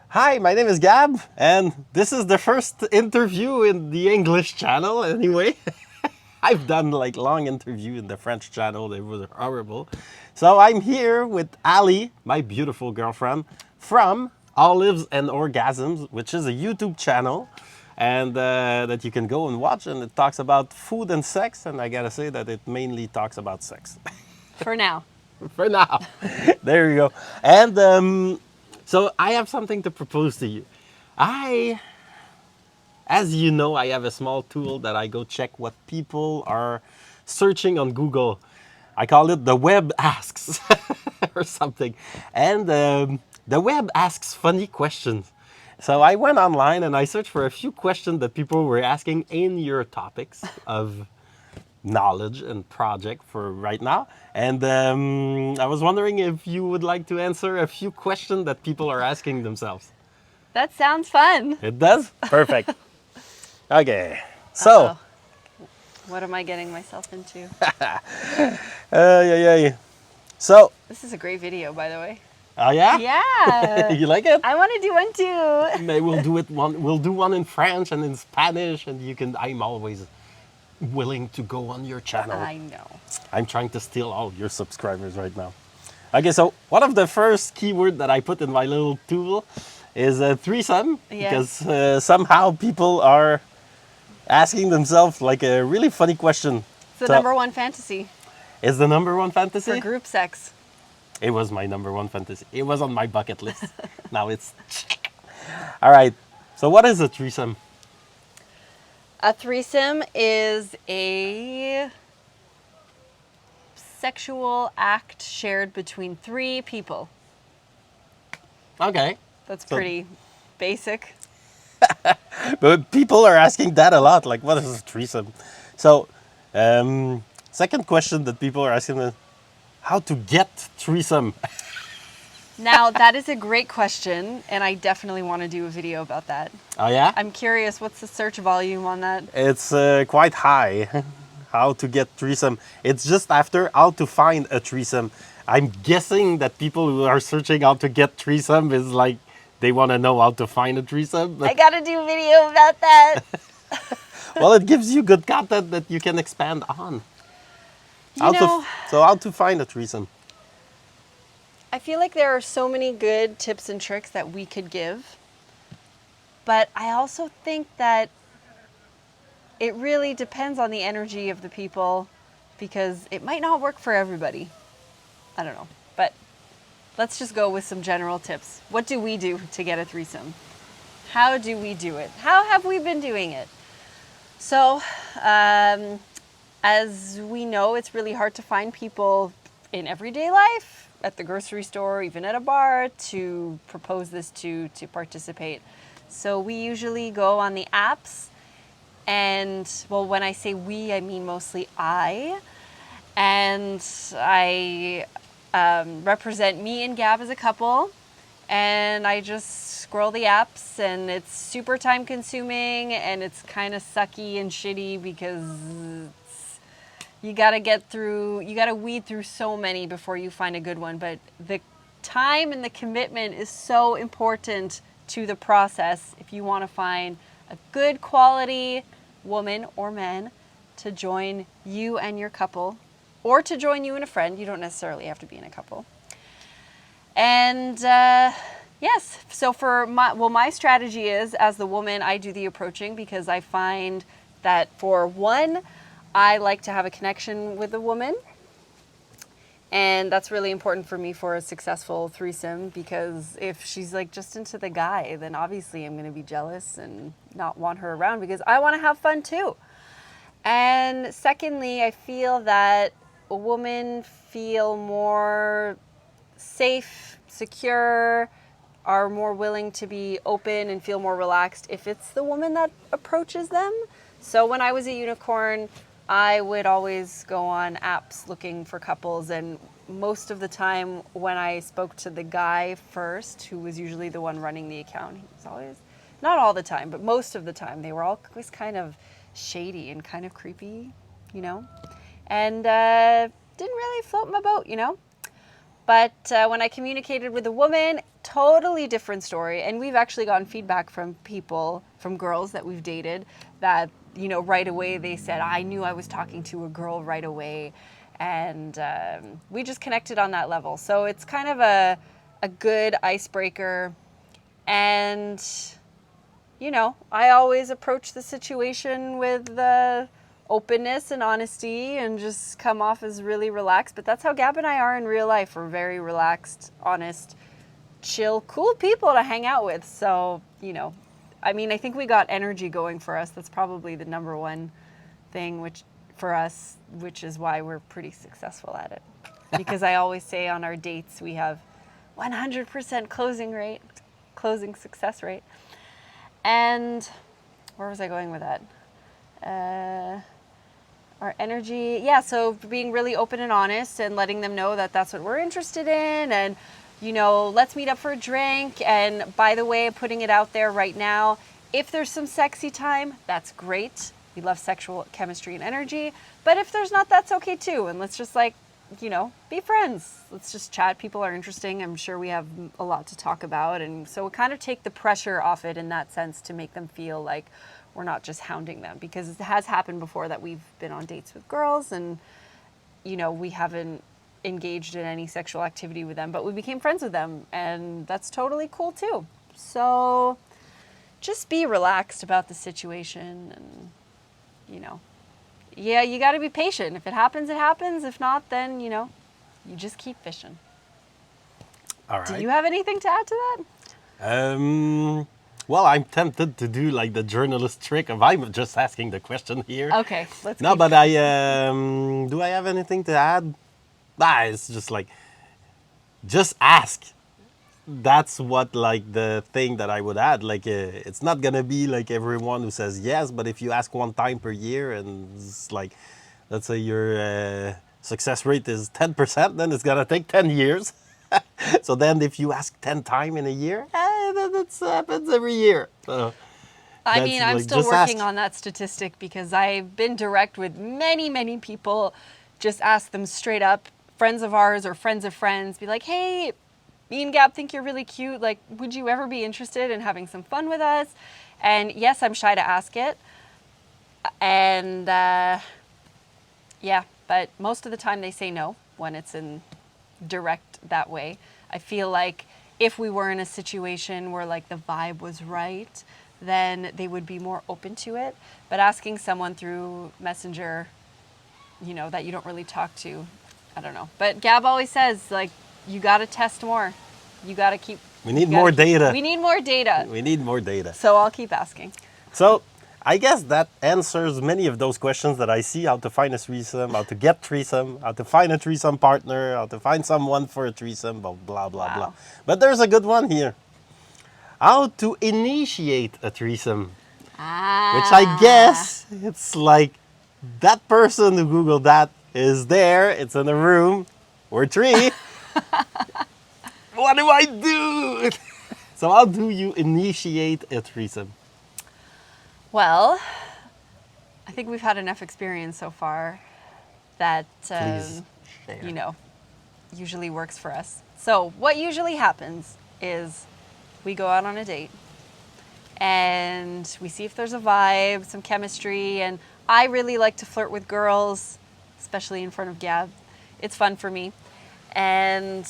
Hi, my name is Gab, and this is the first interview in the English channel anyway. I've done like long interview in the French channel, they were horrible. So I'm here with Ali, my beautiful girlfriend, from Olives and Orgasms, which is a YouTube channel, and that you can go and watch, and it talks about food and sex, and I gotta say that it mainly talks about sex. For now. For now. There you go. And so I have something to propose to you. As you know, I have a small tool that I go check what people are searching on Google. I call it the web asks or something. And the web asks funny questions. So I went online and I searched for a few questions that people were asking in your topics of knowledge and project for right now. And I was wondering if you would like to answer a few questions that people are asking themselves. That sounds fun. It does? Perfect. Okay. So, Uh-oh. What am I getting myself into? yeah. So, This is a great video, by the way. oh yeah? Yeah. You like it? I want to do one too. Maybe we'll do it one. We'll do one in French and in Spanish, and you can. I'm always willing to go on your channel. I know. I'm trying to steal all your subscribers right now. Okay, so one of the first keyword that I put in my little tool is a threesome, Yes. because somehow people are asking themselves like a really funny question. It's the So, number one fantasy is the number one fantasy? for group sex. It was my number one fantasy. It was on my bucket list. Now it's all right. So what is a threesome? A threesome is a sexual act shared between 3 people. Okay, That's So- pretty basic. but people are asking that a lot. Like, what is a threesome? So, second question that people are asking is how to get threesome. Now, that is a great question, and I definitely want to do a video about that. Oh yeah, I'm curious, what's the search volume on that? it's quite high. How to get threesome? It's just after how to find a threesome. I'm guessing that people who are searching how to get threesome is like they want to know how to find a threesome. I gotta do a video about that. Well, it gives you good content that you can expand on. You know, So how to find a threesome? I feel like there are so many good tips and tricks that we could give, but I also think that it really depends on the energy of the people because it might not work for everybody. I don't know, but let's just go with some general tips. What do we do to get a threesome? How do we do it? How have we been doing it? So, as we know, it's really hard to find people in everyday life, at the grocery store, even at a bar, to propose this to participate. So we usually go on the apps, and well, when I say we, I mean mostly I, and I represent me and Gab as a couple, and I just scroll the apps, and it's super time consuming, and it's kind of sucky and shitty because you gotta weed through so many before you find a good one. But the time and the commitment is so important to the process if you want to find a good quality woman or man to join you and your couple, or to join you and a friend. You don't necessarily have to be in a couple. And yes, so for my strategy is, as the woman, I do the approaching because I find that, for one, I like to have a connection with a woman, and that's really important for me for a successful threesome, because if she's like just into the guy, then obviously I'm going to be jealous and not want her around because I want to have fun too. And secondly, I feel that a woman feel more safe, secure, are more willing to be open and feel more relaxed if it's the woman that approaches them. So when I was a unicorn, I would always go on apps looking for couples, and most of the time when I spoke to the guy first, who was usually the one running the account, he was always, not all the time, but most of the time, they were always kind of shady and kind of creepy, you know, and didn't really float my boat, you know. But when I communicated with a woman, totally different story. And we've actually gotten feedback from people, from girls that we've dated, that, you know, right away they said, I knew I was talking to a girl right away. And we just connected on that level. So it's kind of a good icebreaker. And, you know, I always approach the situation with openness and honesty and just come off as really relaxed. But that's how Gab and I are in real life. We're very relaxed, honest, chill, cool people to hang out with. So, you know, I mean, I think we got energy going for us. That's probably the number one thing for us, which is why we're pretty successful at it. Because I always say on our dates, we have 100% closing success rate. And where was I going with that? Our energy, yeah, so being really open and honest and letting them know that that's what we're interested in, and, you know, let's meet up for a drink. And by the way, putting it out there right now, if there's some sexy time, that's great. We love sexual chemistry and energy. But if there's not, that's okay too. And let's just, like, you know, be friends. Let's just chat. People are interesting. I'm sure we have a lot to talk about. And so we kind of take the pressure off it in that sense to make them feel like we're not just hounding them. Because it has happened before that we've been on dates with girls and, you know, we haven't engaged in any sexual activity with them, but we became friends with them. And that's totally cool too. So just be relaxed about the situation and, you know, yeah, you got to be patient. If it happens, it happens. If not, then, you know, you just keep fishing. All right. Do you have anything to add to that? Well, I'm tempted to do like the journalist trick of I'm just asking the question here. Okay, let's No, keep but do I have anything to add? It's just like, just ask. That's what, like, the thing that I would add. Like, it's not gonna be like everyone who says yes, but if you ask one time per year and it's like, let's say your success rate is 10%, then it's gonna take 10 years. So then if you ask 10 times in a year, that happens every year. I mean, I'm like, still just working ask. on that statistic because I've been direct with many, many people. Just ask them straight up, friends of ours or friends of friends, be like, hey, me and Gab think you're really cute. Like, would you ever be interested in having some fun with us? And yes, I'm shy to ask it. And yeah, but most of the time they say no when it's in direct that way. I feel like if we were in a situation where, like, the vibe was right, then they would be more open to it. But asking someone through Messenger, you know, that you don't really talk to, I don't know. But Gab always says, like, you got to test more. You got to keep... We need more data. We need more data. We need more data. So I'll keep asking. So I guess that answers many of those questions that I see: how to find a threesome, how to get threesome, how to find a threesome partner, how to find someone for a threesome, blah, blah, blah, blah. Wow. But there's a good one here. How to initiate a threesome. Which I guess it's like that person who Googled that is there, it's in a room, we're three. What do I do? So how do you initiate a threesome? Well, I think we've had enough experience so far that, Please share. you know, usually works for us. So what usually happens is we go out on a date and we see if there's a vibe, some chemistry. And I really like to flirt with girls, especially in front of Gab. It's fun for me. And,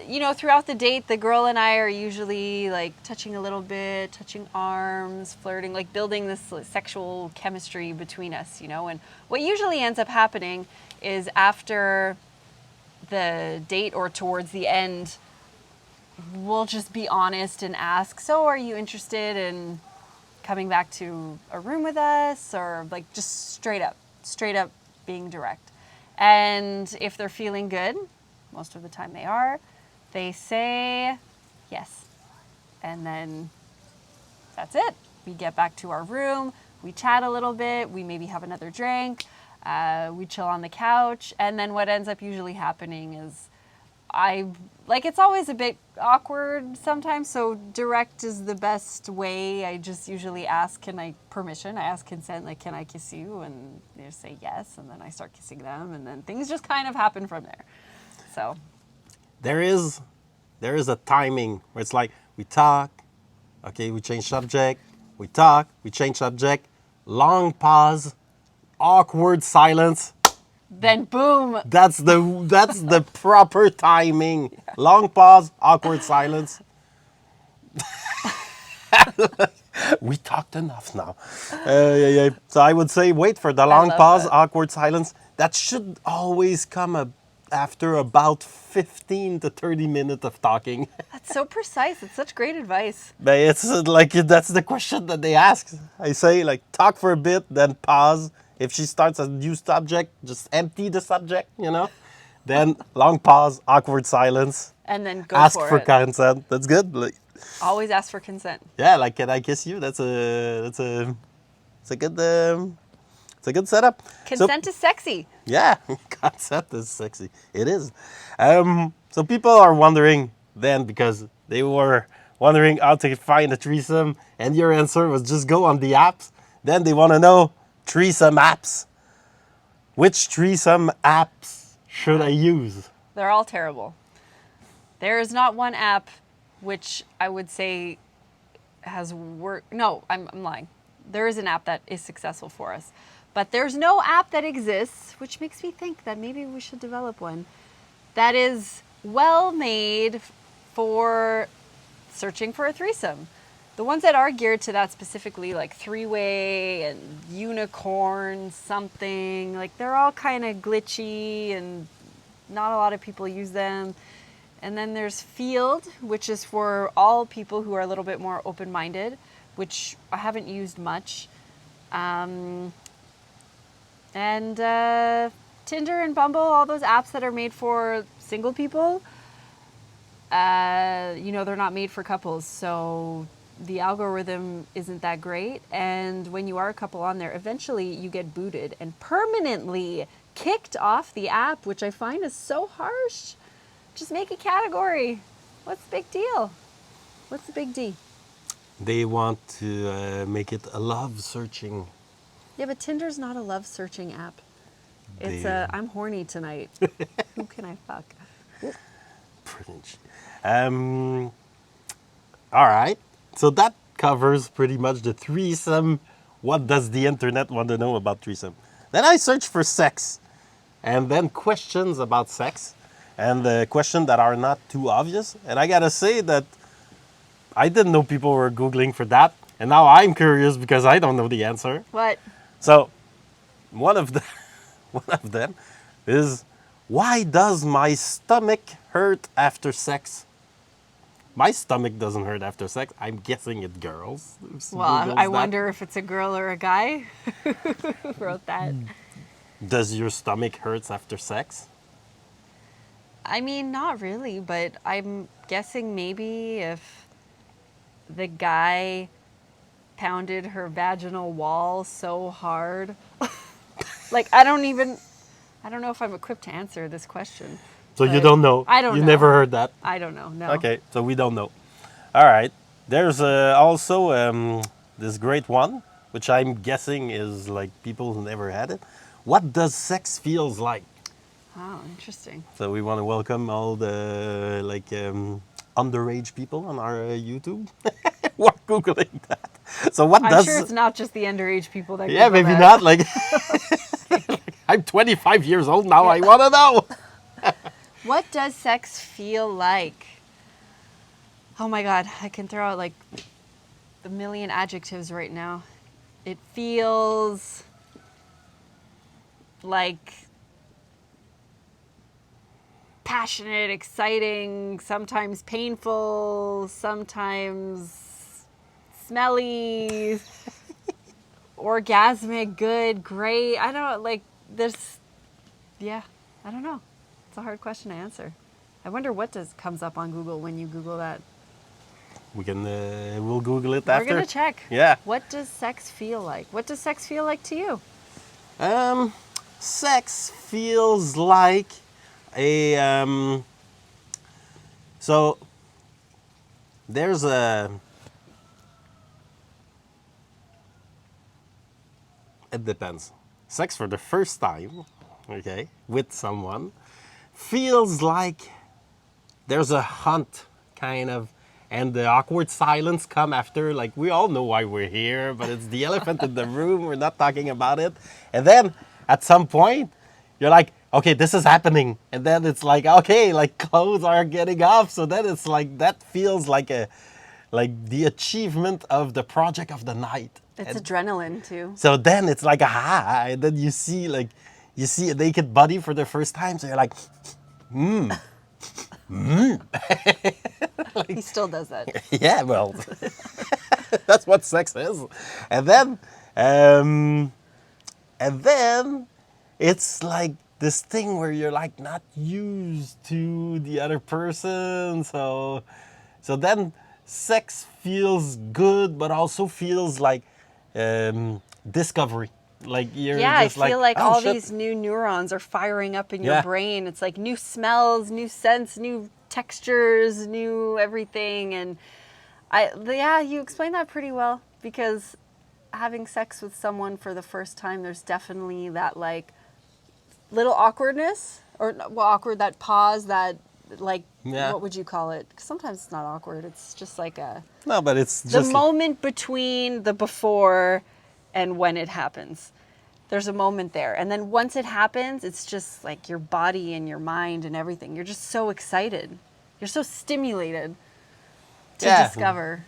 you know, throughout the date, the girl and I are usually like touching a little bit, touching arms, flirting, like building this sexual chemistry between us, you know. And what usually ends up happening is after the date or towards the end, we'll just be honest and ask, so are you interested in coming back to a room with us? Or like just straight up being direct. And if they're feeling good, most of the time they are, they say yes. And then that's it. We get back to our room, we chat a little bit, we maybe have another drink, we chill on the couch. And then what ends up usually happening is it's always a bit awkward sometimes, so direct is the best way. I just usually ask, I ask consent, like, can I kiss you? And they just say yes, and then I start kissing them, and then things just kind of happen from there. So There is there is a timing where it's like we talk, okay, we change subject, we talk, we change subject, long pause, awkward silence. Then boom. That's the proper timing. Long pause, awkward silence. We talked enough now. Yeah. So I would say wait for the long love pause, that. awkward silence. That should always come after about 15 to 30 minutes of talking. That's so precise. It's such great advice. But it's like that's the question that they ask. I say like talk for a bit, then pause. If she starts a new subject, just empty the subject, Then long pause, awkward silence. And then go Ask for for it. consent. That's good. Like, Always ask for consent. yeah, like can I kiss you? It's a good setup. Consent is sexy. Yeah, concept is sexy. It is. So people are wondering then because they were wondering how to find a threesome, and your answer was just go on the apps. Then they want to know threesome apps. Which threesome apps should I use? They're all terrible. There is not one app which I would say has worked. No, I'm lying. There is an app that is successful for us. But there's no app that exists, which makes me think that maybe we should develop one, that is well made for searching for a threesome. The ones that are geared to that specifically, like three-way and unicorn something, like they're all kind of glitchy and not a lot of people use them. And then there's Field, which is for all people who are a little bit more open-minded, which I haven't used much. And Tinder and Bumble, all those apps that are made for single people, they're not made for couples. So the algorithm isn't that great. And when you are a couple on there, eventually you get booted and permanently kicked off the app, which I find is so harsh. Just make a category. What's the big deal? What's the big D? They want to make it a love searching. Yeah, but Tinder's not a love searching app. It's I'm horny tonight. Who can I fuck? Pretty. All right. So that covers pretty much the threesome. What does the internet want to know about threesome? Then I search for sex, and then questions about sex, and questions that are not too obvious. And I gotta say that I didn't know people were Googling for that, and now I'm curious because I don't know the answer. What? So one of them is, why does my stomach hurt after sex? My stomach doesn't hurt after sex. I'm guessing it's girls. Well, I wonder if it's a girl or a guy who wrote that. Does your stomach hurt after sex? I mean, not really, but I'm guessing maybe if the guy pounded her vaginal wall so hard. Like, I don't know if I'm equipped to answer this question. So you don't know? I don't know. You never heard that? I don't know, no. Okay, so we don't know. All right. There's also this great one, which I'm guessing is like people who never had it. What does sex feels like? Oh, interesting. So we want to welcome all the underage people on our YouTube. We're Googling that. So what I'm does... sure it's not just the underage people that Yeah, Google maybe that. not. Like, I'm 25 years old now. I want to know. What does sex feel like? Oh my God, I can throw out like a million adjectives right now. It feels like passionate, exciting, sometimes painful, sometimes smelly, orgasmic, good, great. I don't like this. Yeah, I don't know. It's a hard question to answer. I wonder what comes up on Google when you Google that. We'll Google it after. We're gonna check. Yeah. What does sex feel like? What does sex feel like to you? Sex feels like a so there's a it depends. Sex for the first time, okay, with someone feels like there's a hunt kind of, and the awkward silence come after. Like we all know why we're here, but it's the elephant in the room. We're not talking about it. And then at some point, you're like, okay, this is happening. And then it's like, okay, like clothes are getting off. So then it's like that feels like the achievement of the project of the night. It's And adrenaline too. so then it's like aha, and then you see a naked body for the first time. So you're like, He still does that. yeah, well, that's what sex is. And then it's like this thing where you're like not used to the other person. So then sex feels good, but also feels like discovery. Like you're Yeah, I just feel like oh, all shit. these new neurons are firing up in your Yeah. brain. It's like new smells, new scents, new textures, new everything. And yeah, you explained that pretty well, because having sex with someone for the first time, there's definitely that like little awkwardness, or well, awkward, that pause, that like, Yeah. what would you call it? 'Cause sometimes it's not awkward. It's just like No, but it's the just moment between the before and when it happens. There's a moment there. And then once it happens, it's just like your body and your mind and everything. You're just so excited. You're so stimulated to Yeah. discover.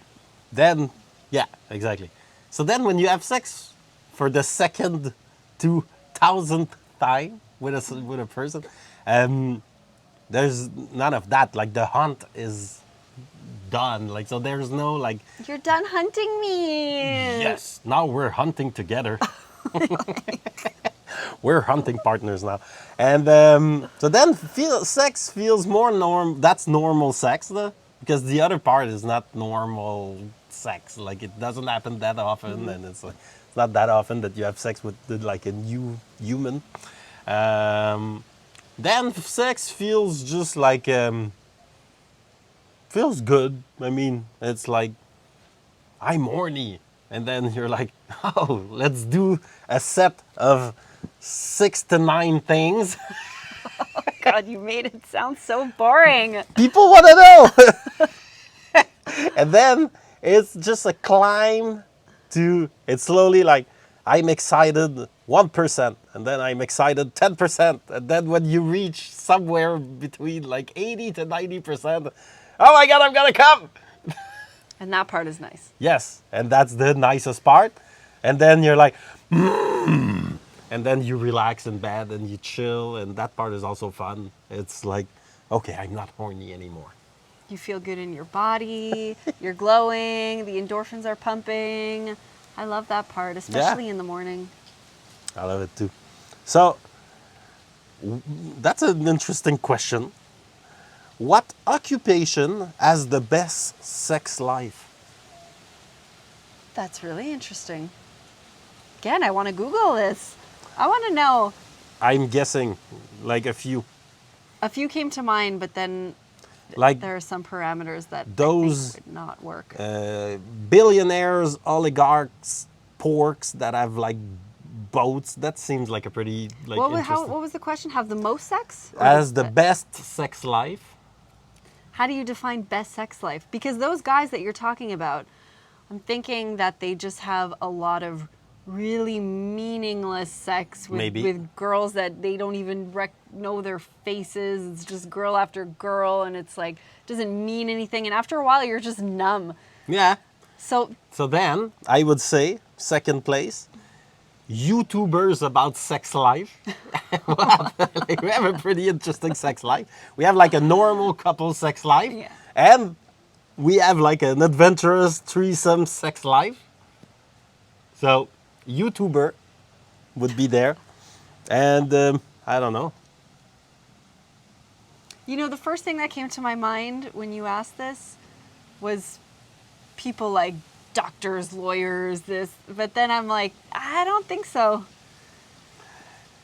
then, yeah, exactly. So then when you have sex for the second to thousandth time with a person, there's none of that. Like the hunt is done. Like so, there's no like. You're done hunting me. Yes, now we're hunting together. We're hunting partners now, and so then sex feels more norm. That's normal sex, though, because the other part is not normal sex. Like it doesn't happen that often, and it's like it's not that often that you have sex with like a new human. Then sex feels just like feels good. I mean, it's like I'm horny. And then you're like, oh, let's do a set of 6 to 9 things. God, you made it sound so boring. People want to know. And then it's just a climb to, it's slowly like, I'm excited 1%, and then I'm excited 10%. And then when you reach somewhere between like 80 to 90%, oh my God, I'm going to come. And that part is nice. Yes, and that's the nicest part. And then you're like, and then you relax in bed and you chill, and that part is also fun. It's like, okay, I'm not horny anymore. You feel good in your body. You're glowing. The endorphins are pumping. I love that part, especially in the morning. I love it too. So, that's an interesting question. What occupation has the best sex life? That's really interesting. Again, I want to Google this. I want to know. I'm guessing like a few. A few came to mind, but then Like there are some parameters that those, I think would not work. billionaires, oligarchs, porks that have like boats. That seems like a pretty like interesting. What was the question? Have the most sex? Or As the best sex life? How do you define best sex life? Because those guys that you're talking about, I'm thinking that they just have a lot of really meaningless sex with girls that they don't even know their faces. It's just girl after girl, and it's like doesn't mean anything. And after a while, you're just numb. Yeah. So then I would say second place, YouTubers about sex life. Like, we have a pretty interesting sex life. We have like a normal couple sex life, Yeah. and we have like an adventurous threesome sex life. So YouTuber would be there, and I don't know. You know, the first thing that came to my mind when you asked this was people like doctors, lawyers, this. But then I'm like, I don't think so.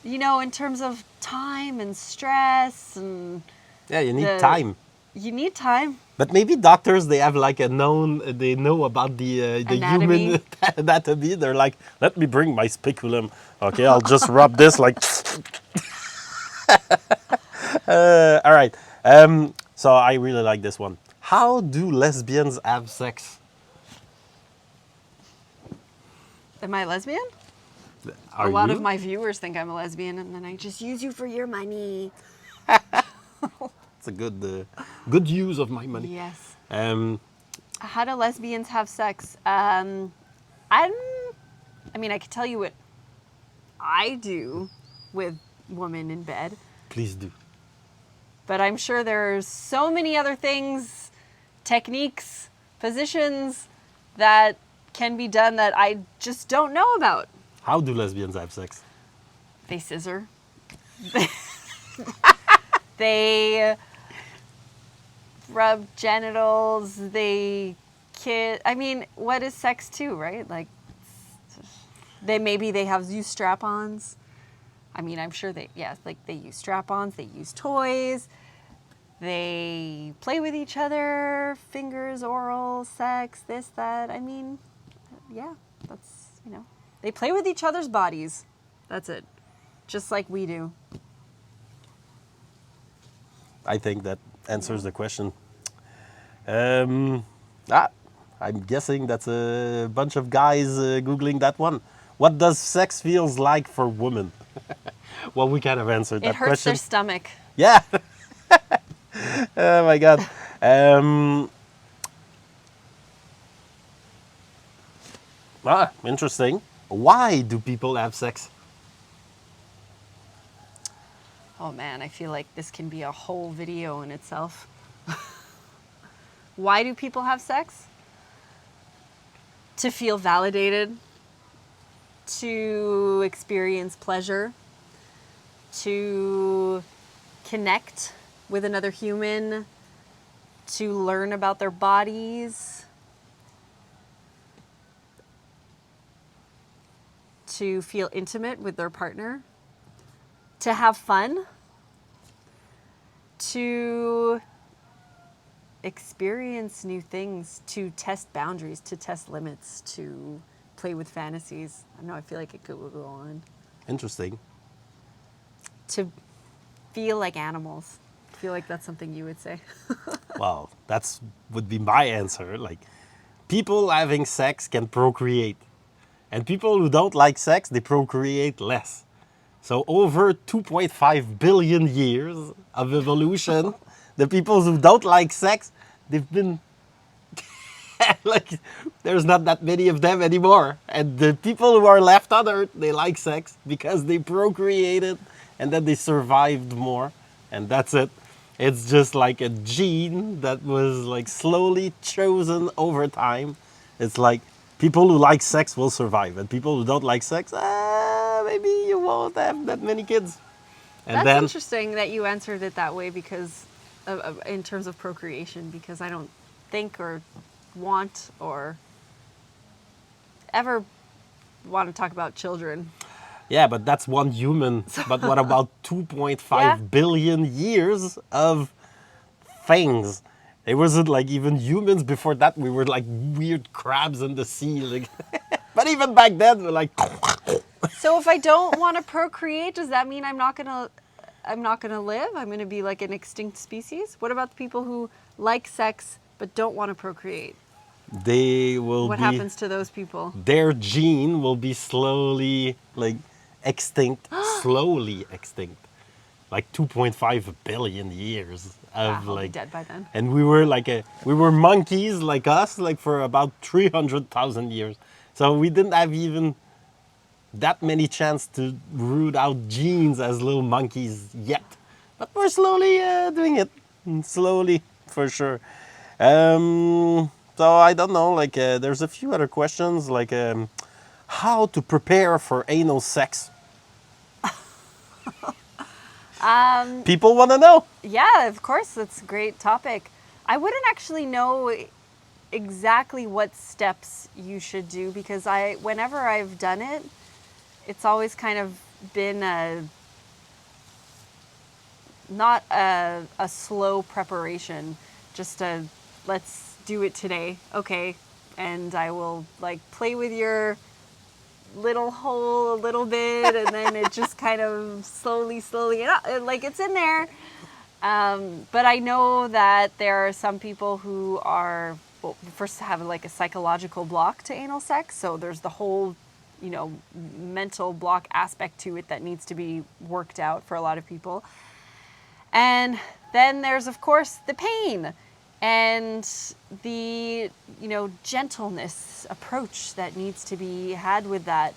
You know, in terms of time and stress and... Yeah, you need time. You need time. But maybe doctors, they have like they know about the Anatomy. human anatomy. They're like, let me bring my speculum. Okay, I'll just rub this like... all right. So I really like this one. How do lesbians have sex? Am I a lesbian? Are A lot you? of my viewers think I'm a lesbian, and then I just use you for your money. It's a good use of my money. Yes. Um, How do lesbians have sex? I mean, I could tell you what I do with women in bed, please do. but I'm sure there's so many other things, techniques, positions that can be done that I just don't know about. How do lesbians have sex? They scissor. They rub genitals. They kiss. I mean, what is sex too, right? Like, they have use strap-ons. I mean, I'm sure they use strap-ons. They use toys. They play with each other, fingers, oral, sex, this, that. I mean, yeah, that's, they play with each other's bodies. That's it. Just like we do. I think that answers the question. I'm guessing that's a bunch of guys Googling that one. What does sex feels like for women? Well, we kind of answered that It hurts question. their stomach. Yeah. Oh my God. Interesting. Why do people have sex? Oh man, I feel like this can be a whole video in itself. Why do people have sex? To feel validated, to experience pleasure, to connect with another human, to learn about their bodies, to feel intimate with their partner, to have fun, to experience new things, to test boundaries, to test limits, to play with fantasies. I know, I feel like it could go on. Interesting. To feel like animals. I feel like that's something you would say. Well, that's would be my answer. Like, people having sex can procreate. And people who don't like sex, they procreate less. So over 2.5 billion years of evolution, the people who don't like sex, they've been like, there's not that many of them anymore. And the people who are left on Earth, they like sex because they procreated and then they survived more. And that's it. It's just like a gene that was like slowly chosen over time. It's like people who like sex will survive, and people who don't like sex, maybe you won't have that many kids. And That's then, interesting that you answered it that way because, in terms of procreation, because I don't think or want or ever want to talk about children. yeah, but that's one human. But what about 2.5 Yeah. billion years of things? There wasn't like even humans before that. We were like weird crabs in the sea. Like, but even back then, we're like. So if I don't want to procreate, does that mean I'm not gonna live? I'm gonna be like an extinct species? What about the people who like sex but don't want to procreate? They will What be. happens to those people? Their gene will be slowly like extinct, slowly extinct, like 2.5 billion years of I'll be like. dead by then. And we were like we were monkeys like us, like for about 300,000 years. So we didn't have even that many chance to root out genes as little monkeys yet. But we're slowly doing it, slowly for sure. So I don't know. Like, there's a few other questions, like how to prepare for anal sex. People want to know. Yeah, of course, that's a great topic. I wouldn't actually know exactly what steps you should do because whenever I've done it, it's always kind of been not a slow preparation, just let's do it today, okay, and I will like play with your little hole a little bit and then it just kind of slowly like it's in there. But I know that there are some people who are, well, first have like a psychological block to anal sex. So there's the whole, mental block aspect to it that needs to be worked out for a lot of people. And then there's, of course, the pain and the, gentleness approach that needs to be had with that.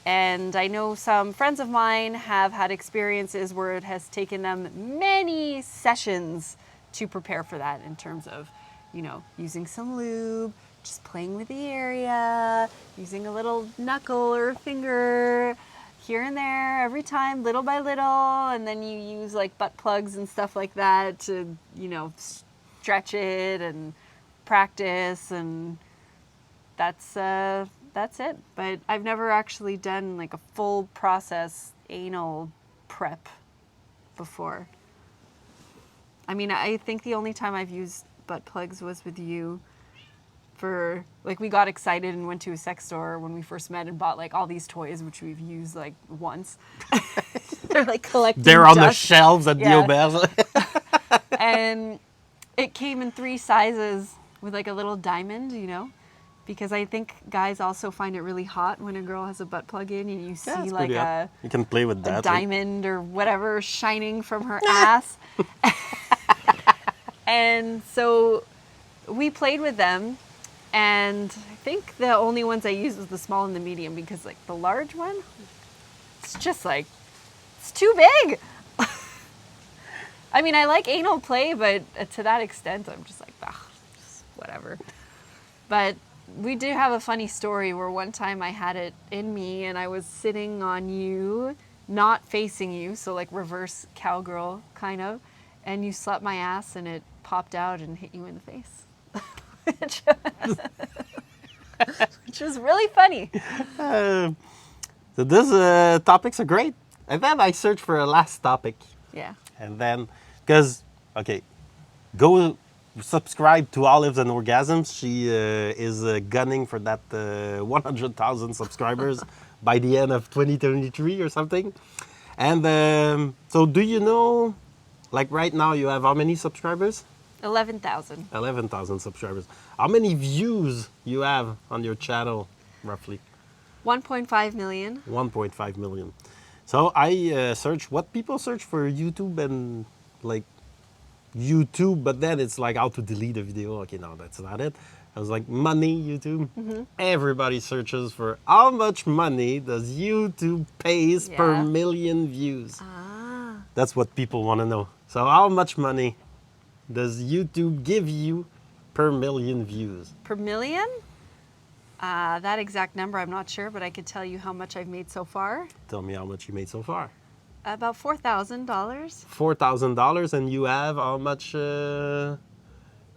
And I know some friends of mine have had experiences where it has taken them many sessions to prepare for that in terms of, using some lube, just playing with the area, using a little knuckle or finger here and there every time, little by little. And then you use like butt plugs and stuff like that to, stretch it and practice. And that's it. But I've never actually done like a full process anal prep before. I mean, I think the only time I've used butt plugs was with you for, like, we got excited and went to a sex store when we first met and bought like all these toys, which we've used like once. They're like collecting They're on the dust. shelves at the auberge. And it came in 3 sizes with like a little diamond, because I think guys also find it really hot when a girl has a butt plug in and you see like you can play with that. a diamond or whatever shining from her ass. And so we played with them, and I think the only ones I used was the small and the medium, because like the large one, it's just like, it's too big. I mean, I like anal play, but to that extent, I'm just like, just whatever. But we do have a funny story where one time I had it in me and I was sitting on you, not facing you, so like reverse cowgirl kind of, and you slapped my ass and it popped out and hit you in the face. Which was really funny. So these topics are great. And then I searched for a last topic. Yeah. And then, because, okay, go subscribe to Olives and Orgasms. She is gunning for that 100,000 subscribers by the end of 2023 or something. And so do you know, like right now you have how many subscribers? 11,000. 11,000 subscribers. How many views you have on your channel, roughly? 1.5 million. 1.5 million. So I searched what people search for YouTube, and like YouTube, but then it's like how to delete a video. Okay, no, that's not it. I was like, money, YouTube. Mm-hmm. Everybody searches for how much money does YouTube pays per million views. Ah. That's what people want to know. So how much money does YouTube give you per million views? Per million? That exact number I'm not sure, but I could tell you how much I've made so far. Tell me how much you made so far. About $4,000. $4,000, and you have how much? How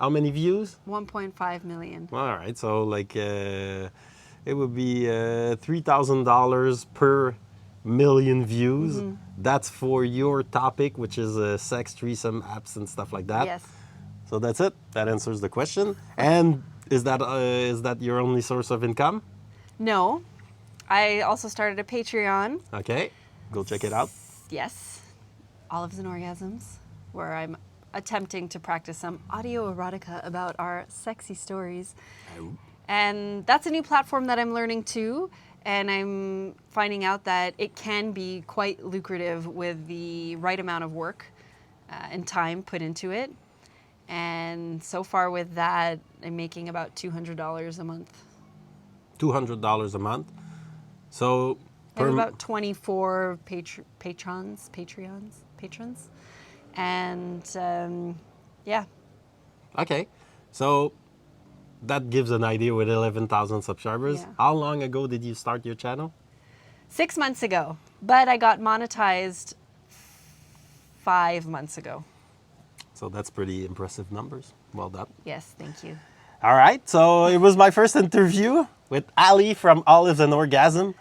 many views? 1.5 million. All right, so like it would be $3,000 per million views. Mm-hmm. That's for your topic, which is sex, threesome, apps, and stuff like that. Yes. So that's it. That answers the question. And is that your only source of income? No, I also started a Patreon. Okay, go check it out. Yes, Olives and Orgasms, where I'm attempting to practice some audio erotica about our sexy stories. Oh. And that's a new platform that I'm learning too. And I'm finding out that it can be quite lucrative with the right amount of work and time put into it. And so far with that, I'm making about $200 a month. $200 a month. So I have about 24 patrons. And yeah. Okay. So that gives an idea with 11,000 subscribers. Yeah. How long ago did you start your channel? 6 months ago. But I got monetized 5 months ago. So that's pretty impressive numbers. Well done. Yes, thank you. All right. So it was my first interview with Ali from Olives and Orgasm.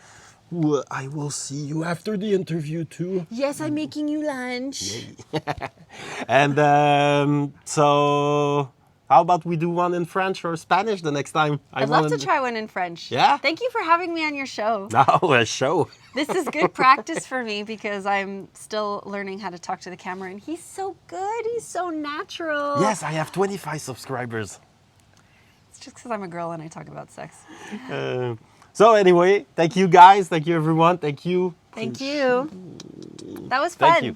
I will see you after the interview too. Yes, I'm making you lunch. And so How about we do one in French or Spanish the next time? I'd love to try one in French. Yeah? Thank you for having me on your show. Oh, a show. This is good practice for me because I'm still learning how to talk to the camera, and he's so good. He's so natural. Yes, I have 25 subscribers. It's just because I'm a girl and I talk about sex. So anyway, thank you guys. Thank you everyone. Thank you. Thank you. That was fun. Thank you.